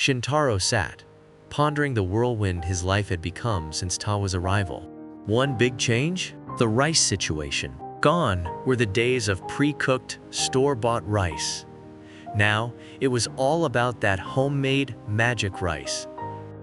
Shintaro sat, pondering the whirlwind his life had become since Tawa's arrival. One big change? The rice situation. Gone were the days of pre-cooked, store-bought rice. Now, it was all about that homemade magic rice.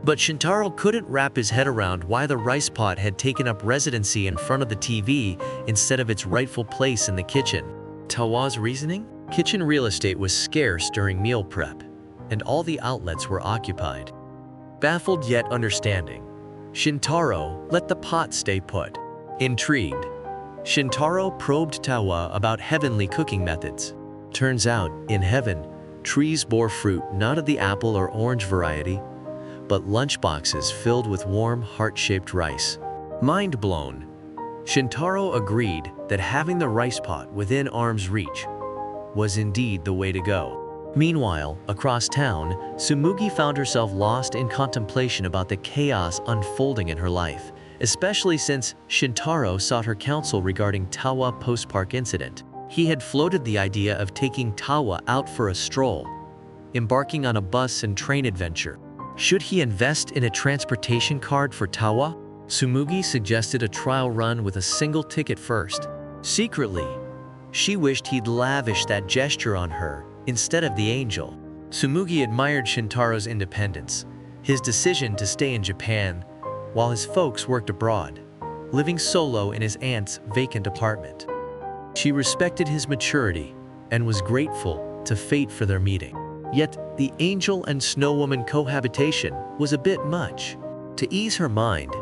But Shintaro couldn't wrap his head around why the rice pot had taken up residency in front of the TV instead of its rightful place in the kitchen. Tawa's reasoning? Kitchen real estate was scarce during meal prep, and all the outlets were occupied. Baffled yet understanding, Shintaro let the pot stay put. Intrigued, Shintaro probed Tawa about heavenly cooking methods. Turns out, in heaven, trees bore fruit not of the apple or orange variety, but lunchboxes filled with warm, heart-shaped rice. Mind blown, Shintaro agreed that having the rice pot within arm's reach was indeed the way to go. Meanwhile, across town, Tsumugi found herself lost in contemplation about the chaos unfolding in her life, especially since Shintaro sought her counsel regarding Tawa post-park incident. He had floated the idea of taking Tawa out for a stroll, embarking on a bus and train adventure. Should he invest in a transportation card for Tawa? Tsumugi suggested a trial run with a single ticket first. Secretly, she wished he'd lavish that gesture on her instead of the angel. Tsumugi admired Shintaro's independence, his decision to stay in Japan while his folks worked abroad, living solo in his aunt's vacant apartment. She respected his maturity and was grateful to fate for their meeting. Yet, the angel and snow woman cohabitation was a bit much. To ease her mind,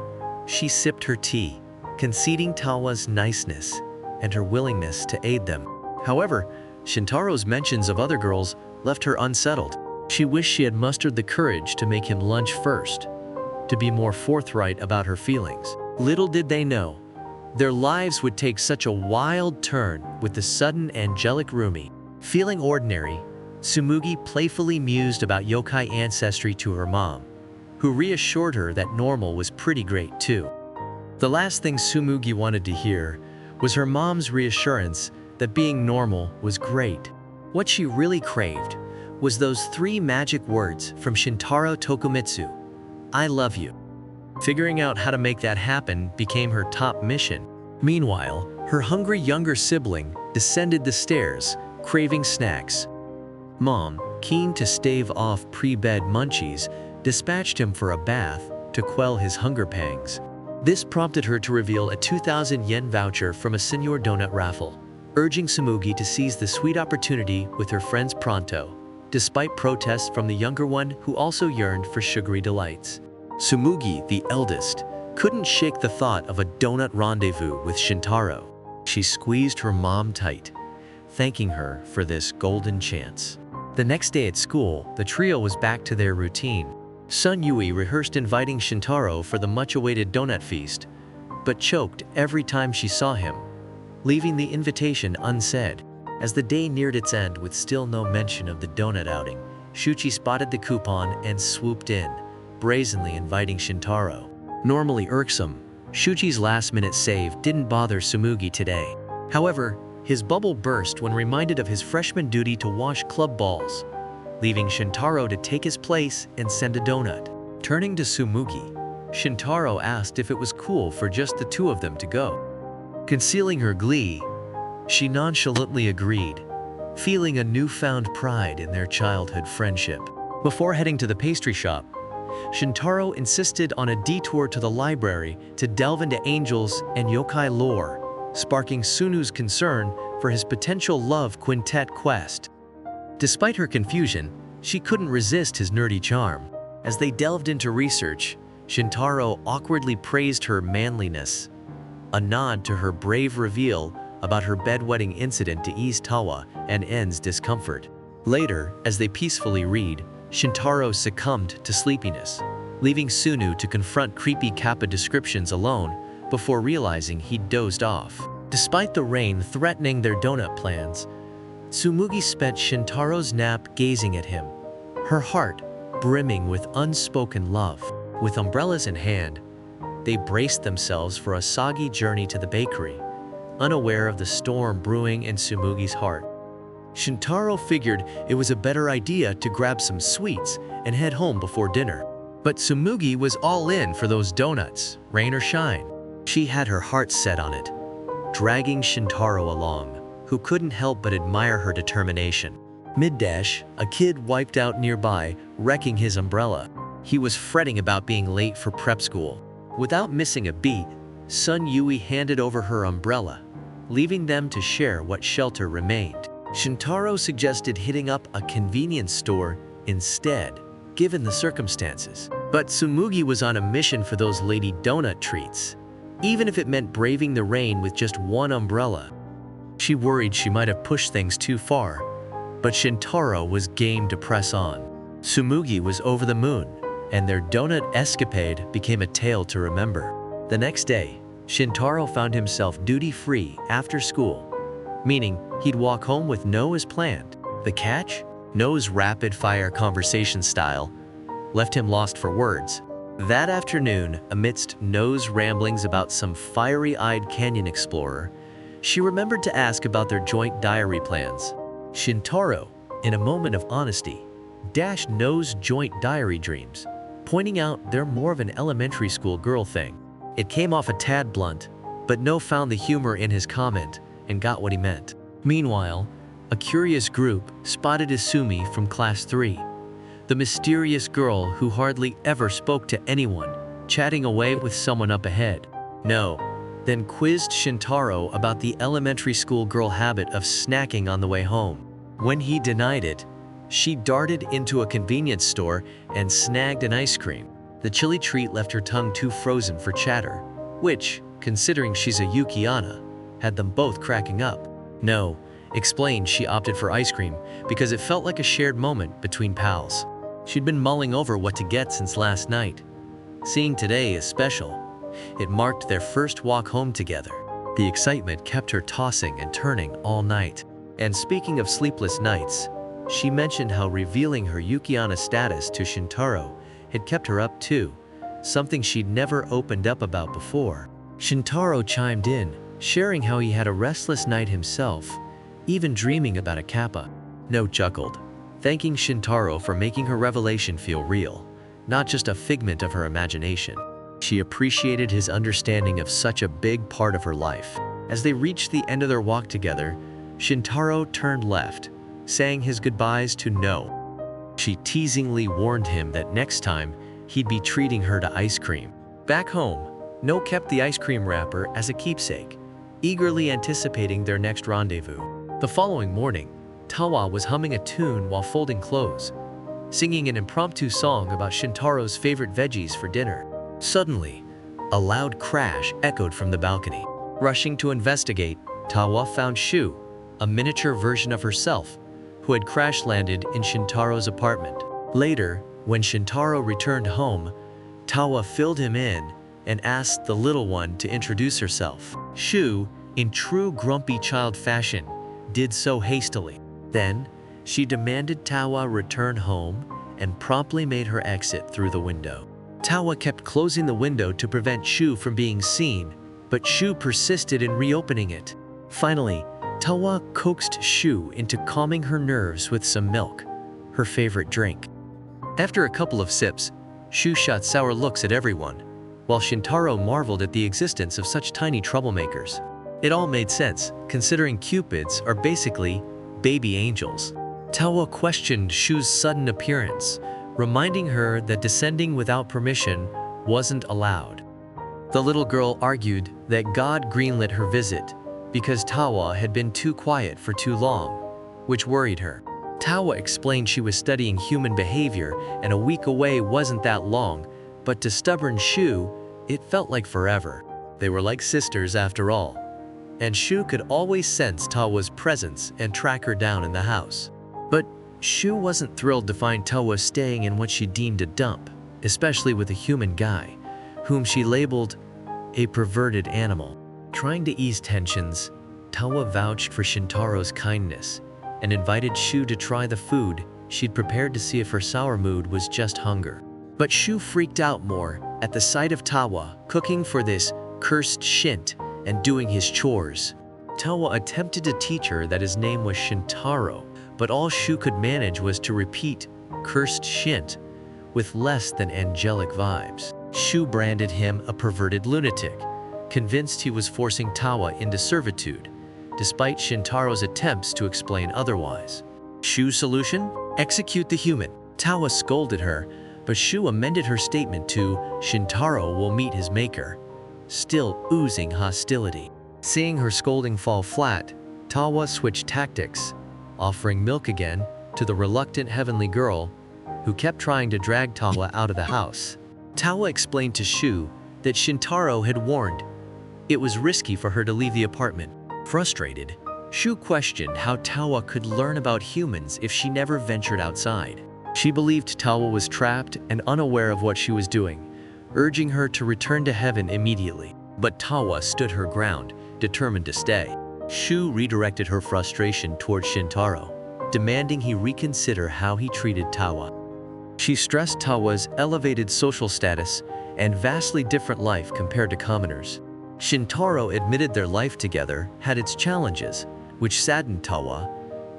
she sipped her tea, conceding Tawa's niceness and her willingness to aid them. However, Shintaro's mentions of other girls left her unsettled. She wished she had mustered the courage to make him lunch first, to be more forthright about her feelings. Little did they know, their lives would take such a wild turn with the sudden angelic Rumi. Feeling ordinary, Tsumugi playfully mused about yokai ancestry to her mom, who reassured her that normal was pretty great too. The last thing Tsumugi wanted to hear was her mom's reassurance that being normal was great. What she really craved was those 3 magic words from Shintaro Tokumitsu: "I love you." Figuring out how to make that happen became her top mission. Meanwhile, her hungry younger sibling descended the stairs, craving snacks. Mom, keen to stave off pre-bed munchies, dispatched him for a bath to quell his hunger pangs. This prompted her to reveal a 2,000 yen voucher from a Senior Donut raffle, urging Tsumugi to seize the sweet opportunity with her friends pronto, despite protests from the younger one who also yearned for sugary delights. Tsumugi, the eldest, couldn't shake the thought of a donut rendezvous with Shintaro. She squeezed her mom tight, thanking her for this golden chance. The next day at school, the trio was back to their routine. Sun Yui rehearsed inviting Shintaro for the much-awaited donut feast, but choked every time she saw him, leaving the invitation unsaid. As the day neared its end with still no mention of the donut outing, Shuchi spotted the coupon and swooped in, brazenly inviting Shintaro. Normally irksome, Shuchi's last-minute save didn't bother Tsumugi today. However, his bubble burst when reminded of his freshman duty to wash club balls, leaving Shintaro to take his place and send a donut. Turning to Tsumugi, Shintaro asked if it was cool for just the 2 of them to go. Concealing her glee, she nonchalantly agreed, feeling a newfound pride in their childhood friendship. Before heading to the pastry shop, Shintaro insisted on a detour to the library to delve into angels and yokai lore, sparking Sunu's concern for his potential love quintet quest. Despite her confusion, she couldn't resist his nerdy charm. As they delved into research, Shintaro awkwardly praised her manliness, a nod to her brave reveal about her bedwetting incident to ease Tawa and En's discomfort. Later, as they peacefully read, Shintaro succumbed to sleepiness, leaving Sunu to confront creepy kappa descriptions alone before realizing he'd dozed off. Despite the rain threatening their donut plans, Tsumugi spent Shintaro's nap gazing at him, her heart brimming with unspoken love. With umbrellas in hand, they braced themselves for a soggy journey to the bakery, unaware of the storm brewing in Tsumugi's heart. Shintaro figured it was a better idea to grab some sweets and head home before dinner. But Tsumugi was all in for those donuts, rain or shine. She had her heart set on it, dragging Shintaro along, who couldn't help but admire her determination. Mid-dash, a kid wiped out nearby, wrecking his umbrella. He was fretting about being late for prep school. Without missing a beat, Sun Yui handed over her umbrella, leaving them to share what shelter remained. Shintaro suggested hitting up a convenience store instead, given the circumstances. But Tsumugi was on a mission for those lady donut treats, even if it meant braving the rain with just one umbrella. She worried she might have pushed things too far, but Shintaro was game to press on. Tsumugi was over the moon, and their donut escapade became a tale to remember. The next day, Shintaro found himself duty-free after school, meaning he'd walk home with No as planned. The catch? No's rapid-fire conversation style left him lost for words. That afternoon, amidst No's ramblings about some fiery-eyed canyon explorer, she remembered to ask about their joint diary plans. Shintaro, in a moment of honesty, dashed No's joint diary dreams, pointing out they're more of an elementary school girl thing. It came off a tad blunt, but No found the humor in his comment and got what he meant. Meanwhile, a curious group spotted Isumi from Class 3, the mysterious girl who hardly ever spoke to anyone, chatting away with someone up ahead. No then quizzed Shintaro about the elementary school girl habit of snacking on the way home. When he denied it, she darted into a convenience store and snagged an ice cream. The chilly treat left her tongue too frozen for chatter, which, considering she's a Yukiana, had them both cracking up. No explained she opted for ice cream because it felt like a shared moment between pals. She'd been mulling over what to get since last night. Seeing today is special. It marked their first walk home together. The excitement kept her tossing and turning all night. And speaking of sleepless nights, she mentioned how revealing her Yukiana status to Shintaro had kept her up too, something she'd never opened up about before. Shintaro chimed in, sharing how he had a restless night himself, even dreaming about a kappa. No chuckled, thanking Shintaro for making her revelation feel real, not just a figment of her imagination. She appreciated his understanding of such a big part of her life. As they reached the end of their walk together, Shintaro turned left, saying his goodbyes to No. She teasingly warned him that next time he'd be treating her to ice cream. Back home, No kept the ice cream wrapper as a keepsake, eagerly anticipating their next rendezvous. The following morning, Tawa was humming a tune while folding clothes, singing an impromptu song about Shintaro's favorite veggies for dinner. Suddenly, a loud crash echoed from the balcony. Rushing to investigate, Tawa found Shu, a miniature version of herself, who had crash-landed in Shintaro's apartment. Later, when Shintaro returned home, Tawa filled him in and asked the little one to introduce herself. Shu, in true grumpy child fashion, did so hastily. Then, she demanded Tawa return home and promptly made her exit through the window. Tawa kept closing the window to prevent Shu from being seen, but Shu persisted in reopening it. Finally, Tawa coaxed Shu into calming her nerves with some milk, her favorite drink. After a couple of sips, Shu shot sour looks at everyone, while Shintaro marveled at the existence of such tiny troublemakers. It all made sense, considering Cupids are basically baby angels. Tawa questioned Shu's sudden appearance, reminding her that descending without permission wasn't allowed. The little girl argued that God greenlit her visit because Tawa had been too quiet for too long, which worried her. Tawa explained she was studying human behavior and a week away wasn't that long, but to stubborn Shu, it felt like forever. They were like sisters after all, and Shu could always sense Tawa's presence and track her down in the house. But Shu wasn't thrilled to find Tawa staying in what she deemed a dump, especially with a human guy, whom she labeled a perverted animal. Trying to ease tensions, Tawa vouched for Shintaro's kindness and invited Shu to try the food she'd prepared to see if her sour mood was just hunger. But Shu freaked out more at the sight of Tawa cooking for this cursed Shint and doing his chores. Tawa attempted to teach her that his name was Shintaro, but all Shu could manage was to repeat "cursed Shint" with less than angelic vibes. Shu branded him a perverted lunatic, convinced he was forcing Tawa into servitude, despite Shintaro's attempts to explain otherwise. Shu's solution? Execute the human. Tawa scolded her, but Shu amended her statement to "Shintaro will meet his maker," still oozing hostility. Seeing her scolding fall flat, Tawa switched tactics, offering milk again to the reluctant heavenly girl who kept trying to drag Tawa out of the house. Tawa explained to Shu that Shintaro had warned it was risky for her to leave the apartment. Frustrated, Shu questioned how Tawa could learn about humans if she never ventured outside. She believed Tawa was trapped and unaware of what she was doing, urging her to return to heaven immediately. But Tawa stood her ground, determined to stay. Shu redirected her frustration towards Shintaro, demanding he reconsider how he treated Tawa. She stressed Tawa's elevated social status and vastly different life compared to commoners. Shintaro admitted their life together had its challenges, which saddened Tawa,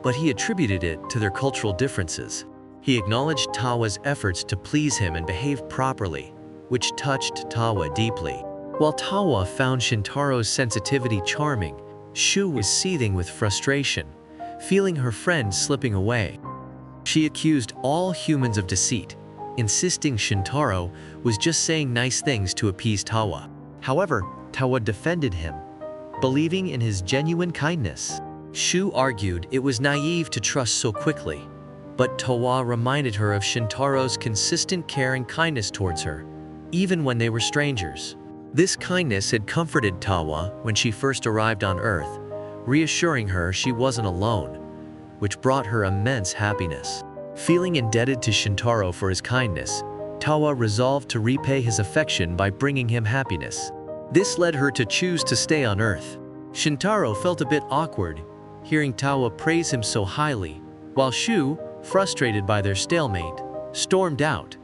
but he attributed it to their cultural differences. He acknowledged Tawa's efforts to please him and behave properly, which touched Tawa deeply. While Tawa found Shintaro's sensitivity charming, Shu was seething with frustration, feeling her friend slipping away. She accused all humans of deceit, insisting Shintaro was just saying nice things to appease Tawa. However, Tawa defended him, believing in his genuine kindness. Shu argued it was naive to trust so quickly, but Tawa reminded her of Shintaro's consistent care and kindness towards her, even when they were strangers. This kindness had comforted Tawa when she first arrived on Earth, reassuring her she wasn't alone, which brought her immense happiness. Feeling indebted to Shintaro for his kindness, Tawa resolved to repay his affection by bringing him happiness. This led her to choose to stay on Earth. Shintaro felt a bit awkward, hearing Tawa praise him so highly, while Shu, frustrated by their stalemate, stormed out,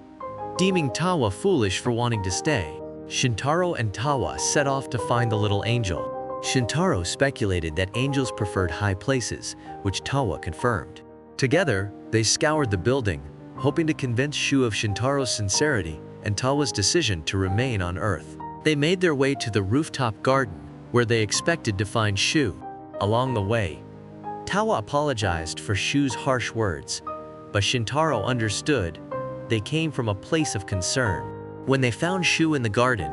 deeming Tawa foolish for wanting to stay. Shintaro and Tawa set off to find the little angel. Shintaro speculated that angels preferred high places, which Tawa confirmed. Together, they scoured the building, hoping to convince Shu of Shintaro's sincerity and Tawa's decision to remain on Earth. They made their way to the rooftop garden, where they expected to find Shu. Along the way, Tawa apologized for Shu's harsh words, but Shintaro understood they came from a place of concern. When they found Shu in the garden,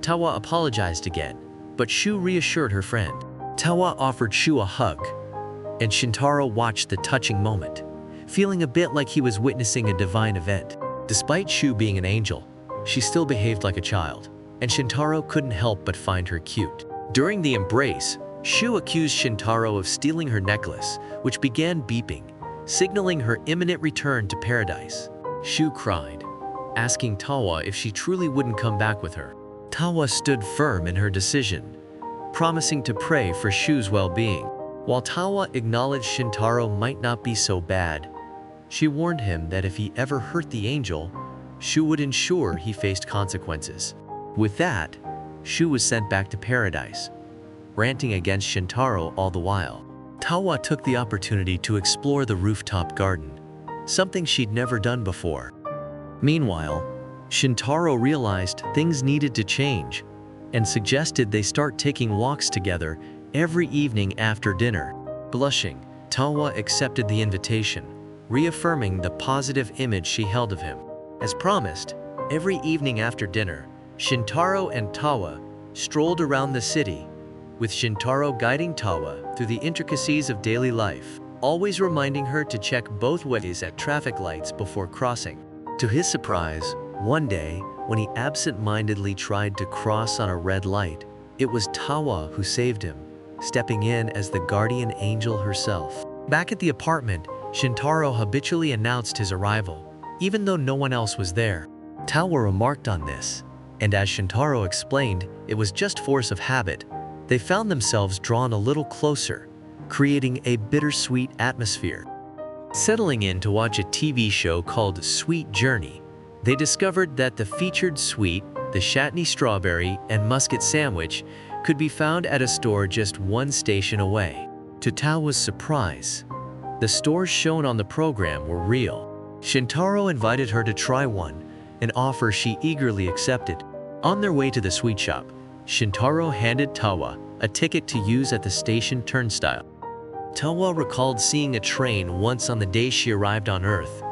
Tawa apologized again, but Shu reassured her friend. Tawa offered Shu a hug, and Shintaro watched the touching moment, feeling a bit like he was witnessing a divine event. Despite Shu being an angel, she still behaved like a child, and Shintaro couldn't help but find her cute. During the embrace, Shu accused Shintaro of stealing her necklace, which began beeping, signaling her imminent return to paradise. Shu cried, asking Tawa if she truly wouldn't come back with her. Tawa stood firm in her decision, promising to pray for Shu's well-being. While Tawa acknowledged Shintaro might not be so bad, she warned him that if he ever hurt the angel, Shu would ensure he faced consequences. With that, Shu was sent back to paradise, ranting against Shintaro all the while. Tawa took the opportunity to explore the rooftop garden, something she'd never done before. Meanwhile, Shintaro realized things needed to change and suggested they start taking walks together every evening after dinner. Blushing, Tawa accepted the invitation, reaffirming the positive image she held of him. As promised, every evening after dinner, Shintaro and Tawa strolled around the city, with Shintaro guiding Tawa through the intricacies of daily life, always reminding her to check both ways at traffic lights before crossing. To his surprise, one day, when he absent-mindedly tried to cross on a red light, it was Tawa who saved him, stepping in as the guardian angel herself. Back at the apartment, Shintaro habitually announced his arrival, even though no one else was there. Tawa remarked on this, and as Shintaro explained, it was just force of habit. They found themselves drawn a little closer, creating a bittersweet atmosphere. Settling in to watch a TV show called Sweet Journey, they discovered that the featured sweet, the Shatney strawberry and musket sandwich, could be found at a store just one station away. To Tawa's surprise, the stores shown on the program were real. Shintaro invited her to try one, an offer she eagerly accepted. On their way to the sweet shop, Shintaro handed Tawa a ticket to use at the station turnstile. Tawa recalled seeing a train once on the day she arrived on Earth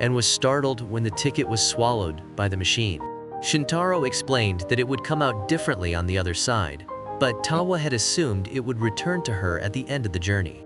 and was startled when the ticket was swallowed by the machine. Shintaro explained that it would come out differently on the other side, but Tawa had assumed it would return to her at the end of the journey.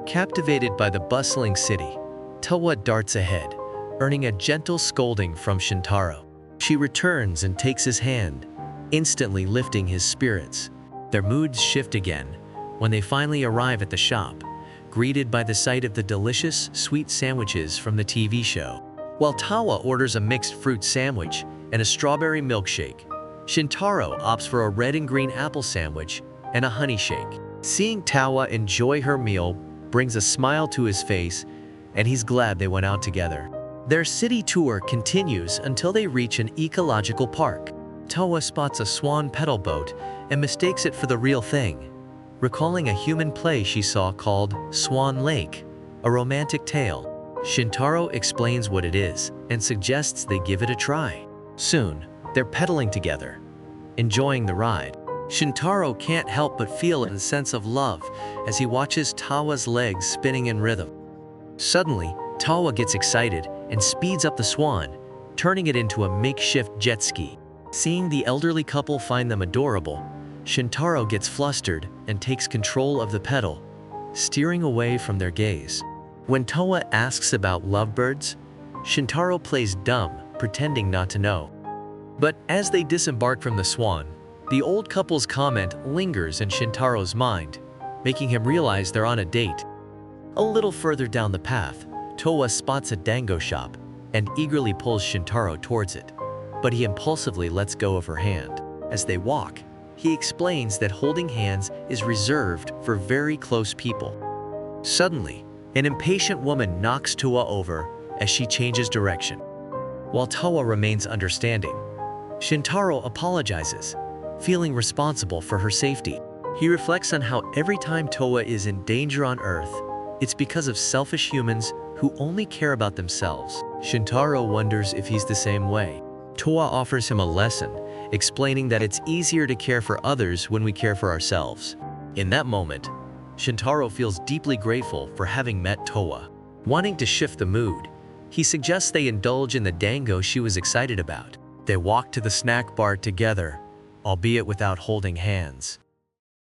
Captivated by the bustling city, Tawa darts ahead, earning a gentle scolding from Shintaro. She returns and takes his hand, instantly lifting his spirits. Their moods shift again when they finally arrive at the shop, greeted by the sight of the delicious, sweet sandwiches from the TV show. While Tawa orders a mixed fruit sandwich and a strawberry milkshake, Shintaro opts for a red and green apple sandwich and a honey shake. Seeing Tawa enjoy her meal brings a smile to his face, and he's glad they went out together. Their city tour continues until they reach an ecological park. Tawa spots a swan pedal boat and mistakes it for the real thing, recalling a human play she saw called Swan Lake, a romantic tale. Shintaro explains what it is and suggests they give it a try. Soon, they're pedaling together, enjoying the ride. Shintaro can't help but feel a sense of love as he watches Tawa's legs spinning in rhythm. Suddenly, Tawa gets excited and speeds up the swan, turning it into a makeshift jet ski. Seeing the elderly couple find them adorable, Shintaro gets flustered and takes control of the pedal, steering away from their gaze. When Tawa asks about lovebirds, Shintaro plays dumb, pretending not to know. But as they disembark from the swan, the old couple's comment lingers in Shintaro's mind, making him realize they're on a date. A little further down the path, Tawa spots a dango shop and eagerly pulls Shintaro towards it, but he impulsively lets go of her hand. As they walk, he explains that holding hands is reserved for very close people. Suddenly, an impatient woman knocks Tawa over as she changes direction. While Tawa remains understanding, Shintaro apologizes, feeling responsible for her safety. He reflects on how every time Tawa is in danger on Earth, it's because of selfish humans who only care about themselves. Shintaro wonders if he's the same way. Tawa offers him a lesson, explaining that it's easier to care for others when we care for ourselves. In that moment, Shintaro feels deeply grateful for having met Tawa. Wanting to shift the mood, he suggests they indulge in the dango she was excited about. They walk to the snack bar together, albeit without holding hands.